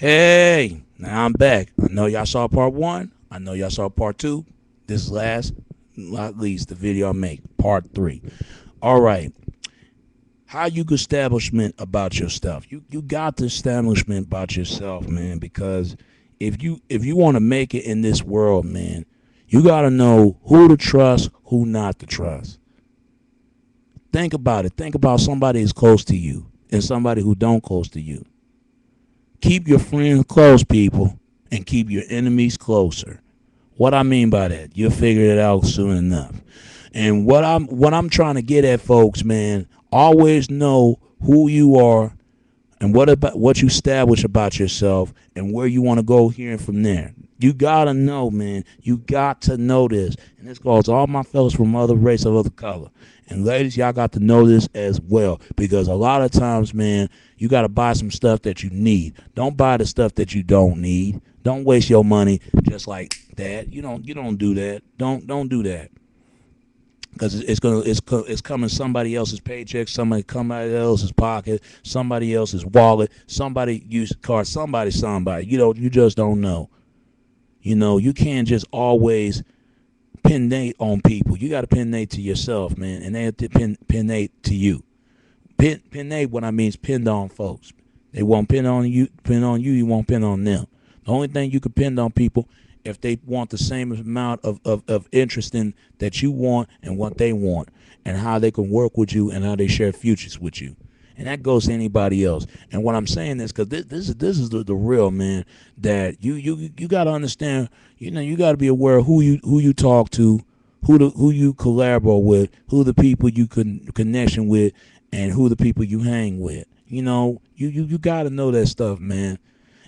Hey, now I'm back. I know y'all saw part one. I know y'all saw part two. This is last, not least, the video I make, part three. All right. How you establishment about your stuff. You got the establishment about yourself, man, because if you want to make it in this world, man, you gotta know who to trust, who not to trust. Think about it. Think about somebody who's close to you and somebody who don't close to you. Keep your friends close, people, and keep your enemies closer. What I mean by that, you'll figure it out soon enough. And what I'm trying to get at, folks, man, always know who you are and what you establish about yourself and where you want to go here and from there. You gotta know, man. You got to know this, and this goes to all my fellas from other race of other color. And ladies, y'all got to know this as well, because a lot of times, man, you got to buy some stuff that you need. Don't buy the stuff that you don't need. Don't waste your money just like that. You don't do that. Don't do that, because it's coming somebody else's paycheck, somebody else's pocket, somebody else's wallet, somebody used card, somebody. You just don't know. You can't just always pinnate on people. You got to pinnate to yourself, man, and they have to pinnate to you. Pinnate, what I mean is pinned on folks. They won't pin on you. Pin on you. You won't pin on them. The only thing you can pin on people if they want the same amount of interest in that you want and what they want, and how they can work with you and how they share futures with you. And that goes to anybody else. And what I'm saying is because this is the real, man, that you got to understand. You got to be aware of who you talk to, who you collaborate with, who the people you connection with, and who the people you hang with. You got to know that stuff, man.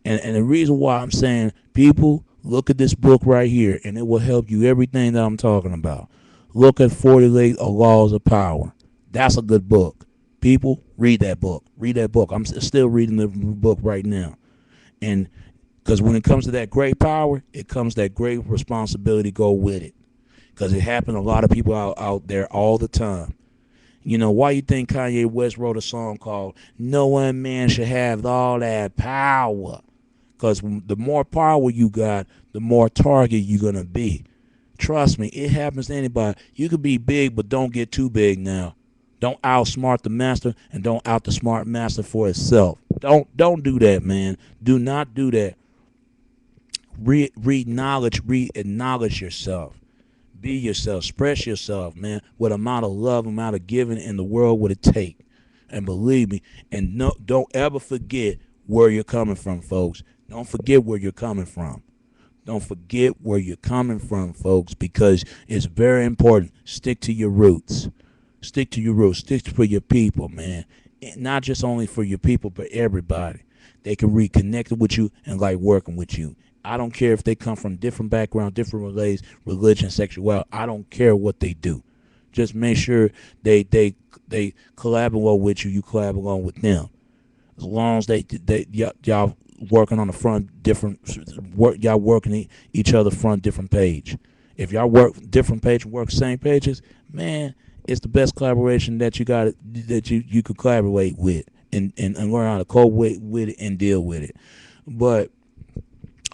And the reason why I'm saying, people, look at this book right here, and it will help you everything that I'm talking about. Look at 48 Laws of Power. That's a good book. People, read that book. Read that book. I'm still reading the book right now. And because when it comes to that great power, it comes that great responsibility go with it. Because it happened to a lot of people out there all the time. Why you think Kanye West wrote a song called "No One Man Should Have All That Power"? Because the more power you got, the more target you're going to be. Trust me, it happens to anybody. You could be big, but don't get too big now. Don't outsmart the master, and don't out the smart master for itself. Don't do that, man. Do not do that. Acknowledge yourself. Be yourself. Express yourself, man. What amount of love, amount of giving in the world would it take? And believe me, and no, don't ever forget where you're coming from, folks. Don't forget where you're coming from. Don't forget where you're coming from, folks, because it's very important. Stick to your roots. Stick to your roots. Stick for your people, man. And not just only for your people, but everybody. They can reconnect with you and like working with you. I don't care if they come from different backgrounds, different religion, sexuality. I don't care what they do. Just make sure they collaborate with you. You collaborate with them. As long as y'all working on the front different y'all working each other front different page. If y'all work different page and work same pages, man, it's the best collaboration that you could collaborate with and learn how to cope with it and deal with it. But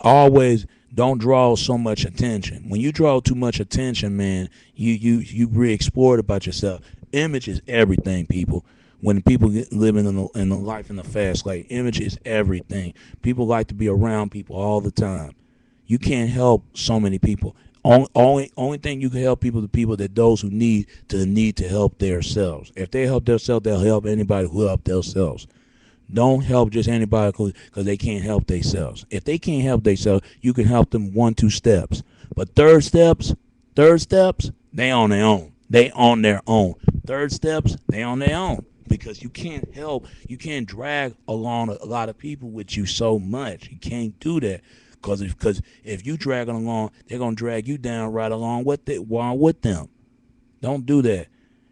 always don't draw so much attention. When you draw too much attention, man, you re-explore it about yourself. Image is everything, people. When people get living in a life in a fast lane, image is everything. People like to be around people all the time. You can't help so many people. Only thing you can help people, the people that those who need to help themselves. If they help themselves, they'll help anybody who help themselves. Don't help just anybody because they can't help themselves. If they can't help themselves, you can help them 1, 2 steps. But third steps, they on their own. They on their own. Third steps, they on their own. Because you can't drag along a lot of people with you so much. You can't do that. Because if you drag them along, they're gonna drag you down right along with them. Don't do that,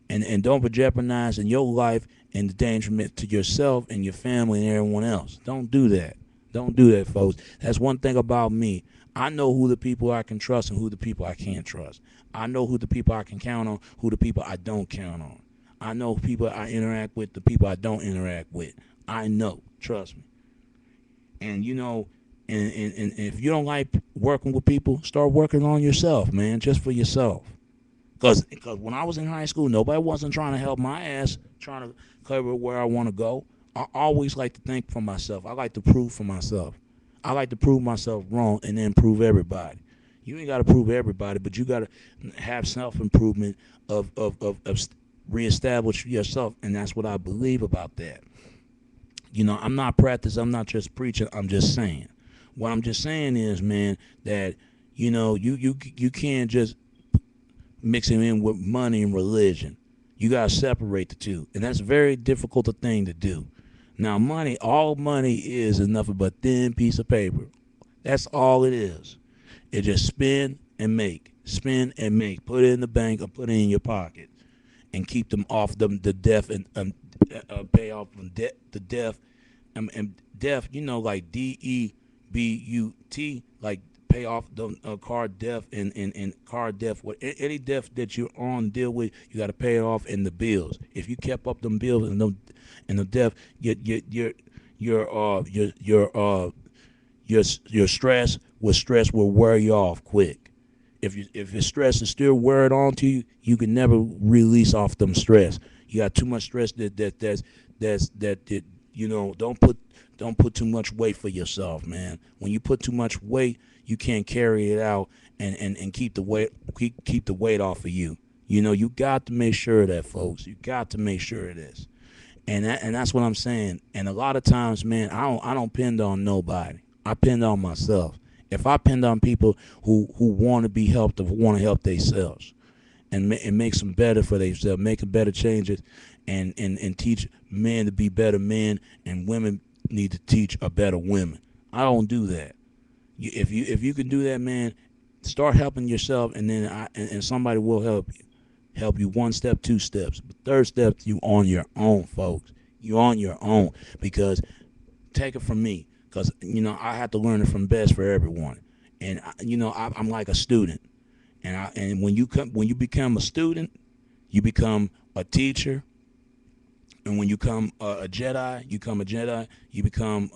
and don't jeopardize in your life and endangerment to yourself and your family and everyone else. Don't do that. Don't do that, folks. That's one thing about me. I know who the people I can trust and who the people I can't trust. I know who the people I can count on, who the people I don't count on. I know people I interact with, the people I don't interact with. I know. Trust me. And you know, and if you don't like working with people, start working on yourself, man, just for yourself. Because when I was in high school, nobody wasn't trying to help my ass, trying to cover where I want to go. I always like to think for myself. I like to prove for myself. I like to prove myself wrong and then prove everybody. You ain't got to prove everybody, but you got to have self improvement of reestablish yourself, and that's what I believe about that. You know, I'm not practicing. I'm not just preaching. I'm just saying. What I'm just saying is, man, that you know, you can't just mixing in with money and religion. You gotta separate the two, and that's a very difficult a thing to do. Now, money, all money is nothing but thin piece of paper. That's all it is. It just spend and make. Put it in the bank or put it in your pocket, and keep them off them the death and pay off from debt the death and death. You know, like DEBUT, like pay off the car debt and car debt. What any debt that you're on deal with, you got to pay it off in the bills. If you kept up them bills and the debt, your stress will wear you off quick. If your stress is still wearing on to you, you can never release off them stress. You got too much stress that you know, don't put too much weight for yourself, man. When you put too much weight, you can't carry it out and keep the weight off of you. You know, you got to make sure of that, folks. You got to make sure of this. And that's what I'm saying. And a lot of times, man, I don't depend on nobody. I depend on myself. If I depend on people who want to be helped or want to help themselves and make some better for themselves, making better changes, and teach men to be better men, and women need to teach a better women. I don't do that. If you can do that, man, start helping yourself, and then and somebody will help you one step, two steps. But third step, you on your own, folks. You on your own, because take it from me, because you know I have to learn it from best for everyone, and you know I'm like a student, and when you become a student, you become a teacher, and when you become a Jedi, you become a Jedi. You become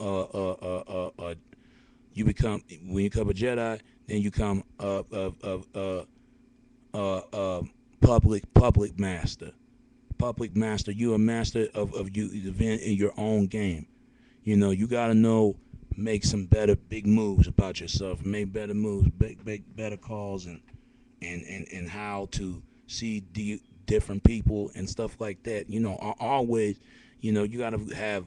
you become when you become a Jedi, then you become a public master. Public master. You a master of you event in your own game. You know, you gotta know, make some better big moves about yourself, make better moves, make better calls, and how to see different people and stuff like that. You know, always, you know, you gotta have,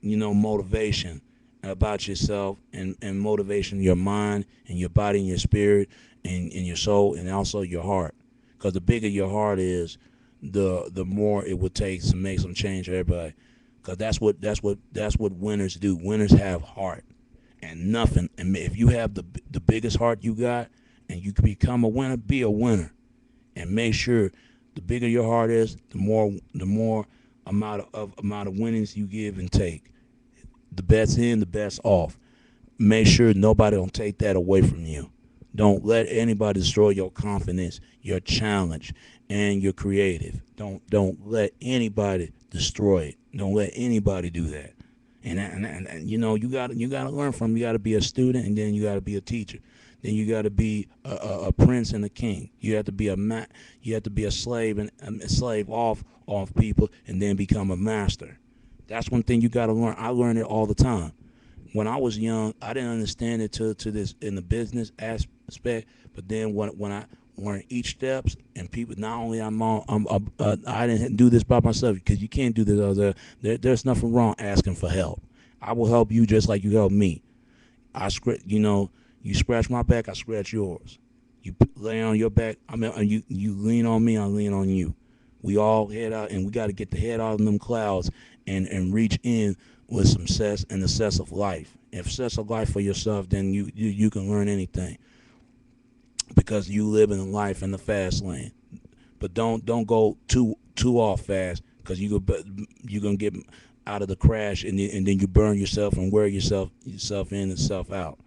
you know, motivation about yourself, and motivation in your mind and your body and your spirit and your soul and also your heart. Because the bigger your heart is, the more it would take to make some change for everybody. Because that's what winners do. Winners have heart and nothing. And if you have the biggest heart you got, and you can become a winner, be a winner, and make sure the bigger your heart is, the more amount of winnings you give and take. The best in, the best off. Make sure nobody don't take that away from you. Don't let anybody destroy your confidence, your challenge, and your creative. Don't let anybody destroy it. Don't let anybody do that. And you know, you got to learn from. You got to be a student, and then you got to be a teacher. Then you got to be a prince and a king. You have to be you have to be a slave, and a slave off people, and then become a master. That's one thing you got to learn. I learn it all the time. When I was young, I didn't understand it to this in the business aspect. But then when I learned each steps, and people, not only I didn't do this by myself, because you can't do this other. There's nothing wrong asking for help. I will help you just like you help me. You know, you scratch my back, I scratch yours. You lay on your back, I mean, you lean on me, I lean on you. We all head out, and we got to get the head out of them clouds, and reach in with some success and the success of life. If success of life for yourself, then you can learn anything, because you live in life in the fast lane. But don't go too off fast, because you're gonna get out of the crash, and then you burn yourself and wear yourself in and self out.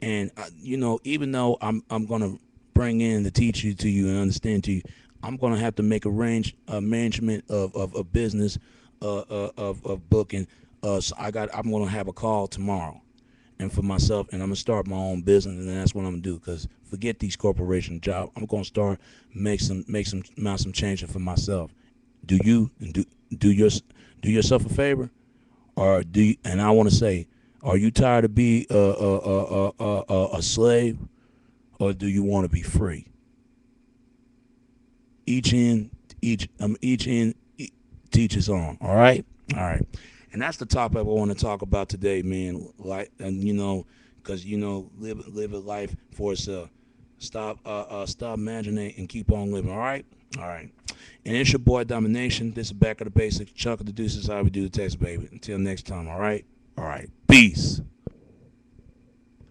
And you know, even though I'm gonna bring in the teacher to you and understand to you, I'm gonna have to make arrangement of business, of booking. So I'm gonna have a call tomorrow, and for myself, and I'm gonna start my own business, and that's what I'm gonna do. Cause forget these corporation jobs. I'm gonna start some changes for myself. Do you do your do yourself a favor, or do you, and I want to say, are you tired of being a slave, or do you want to be free? Each in each in teach his own. All right. And that's the topic I want to talk about today, man. Like, and because live a life for itself. Stop imagining and keep on living. All right. And it's your boy Domination. This is Back of the Basics. Chuck of the Deuces. How we do the text, baby. Until next time. All right. Peace.